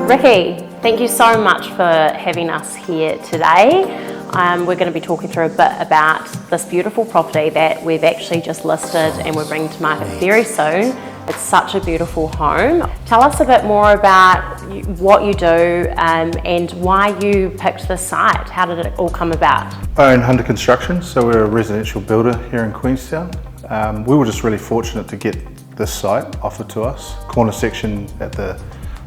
Riki, thank you so much for having us here today. We're going to be talking through a bit about this beautiful property that we've actually just listed and we're bringing to market very soon. It's such a beautiful home. Tell us a bit more about what you do and why you picked this site. How did it all come about? I own Hunter Construction, so we're a residential builder here in Queenstown. We were just really fortunate to get this site offered to us. Corner section at the,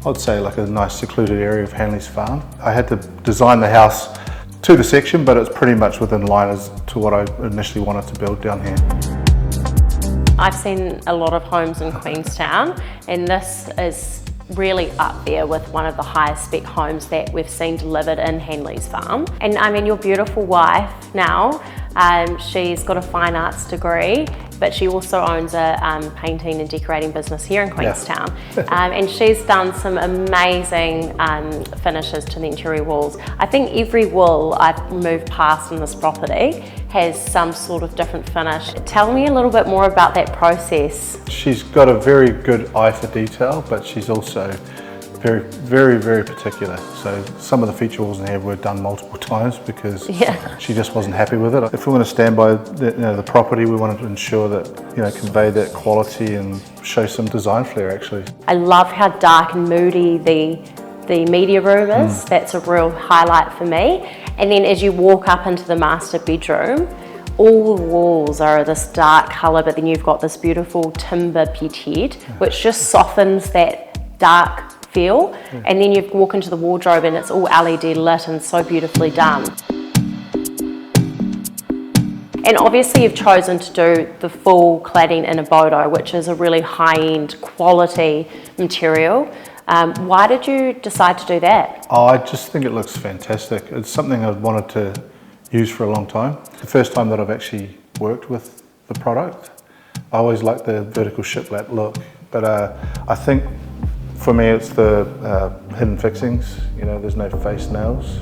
I'd say like a nice secluded area of Hanley's farm. I had to design the house to the section, but it's pretty much within line as to what I initially wanted to build down here. I've seen a lot of homes in Queenstown, and this is really up there with one of the highest spec homes that we've seen delivered in Hanley's farm. And I mean, your beautiful wife now, she's got a fine arts degree, but she also owns a painting and decorating business here in Queenstown. Yeah. And she's done some amazing finishes to the interior walls. I think every wall I've moved past in this property has some sort of different finish. Tell me a little bit more about that process. She's got a very good eye for detail, but she's also very particular. So some of the feature walls in here were done multiple times because she just wasn't happy with it. If we want to stand by the property, we wanted to ensure that convey that quality and show some design flair actually. I love how dark and moody the media room is. That's a real highlight for me. And then as you walk up into the master bedroom, all the walls are this dark colour, but then you've got this beautiful timber pithead, which just softens that dark feel. And then you walk into the wardrobe and it's all LED lit and so beautifully done. And obviously you've chosen to do the full cladding in a Bodo, which is a really high-end quality material. Why did you decide to do that? Oh, I just think it looks fantastic. It's something I've wanted to use for a long time. The first time that I've actually worked with the product. I always liked the vertical shiplap look, but I think for me it's the hidden fixings. There's no face nails.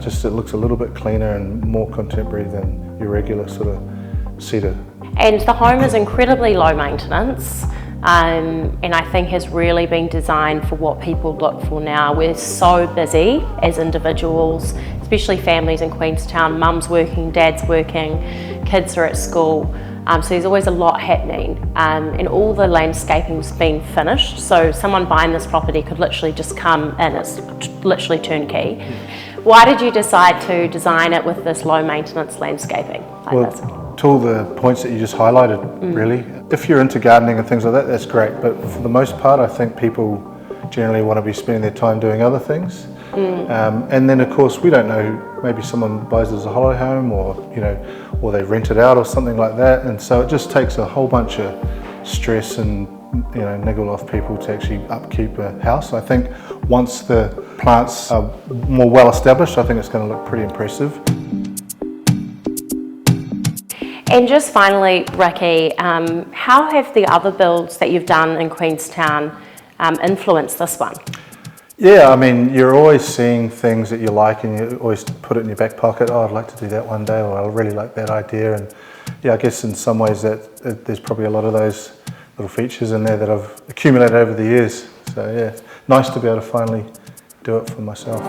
Just it looks a little bit cleaner and more contemporary than your regular sort of cedar. And the home is incredibly low maintenance. And I think has really been designed for what people look for now. We're so busy as individuals, especially families in Queenstown. Mum's working, dad's working, kids are at school. So there's always a lot happening, and all the landscaping's been finished. So someone buying this property could literally just come in, it's literally turnkey. Why did you decide to design it with this low maintenance landscaping like this? To all the points that you just highlighted, really. If you're into gardening and things like that, that's great. But for the most part, I think people generally want to be spending their time doing other things. And then of course, we don't know, maybe someone buys it as a holiday home or or they rent it out or something like that. And so it just takes a whole bunch of stress and niggle off people to actually upkeep a house. I think once the plants are more well established, I think it's going to look pretty impressive. And just finally, Riki, how have the other builds that you've done in Queenstown influenced this one? Yeah, I mean, you're always seeing things that you like and you always put it in your back pocket. Oh, I'd like to do that one day, or I really like that idea. And yeah, I guess in some ways there's probably a lot of those little features in there that I've accumulated over the years. So yeah, nice to be able to finally do it for myself.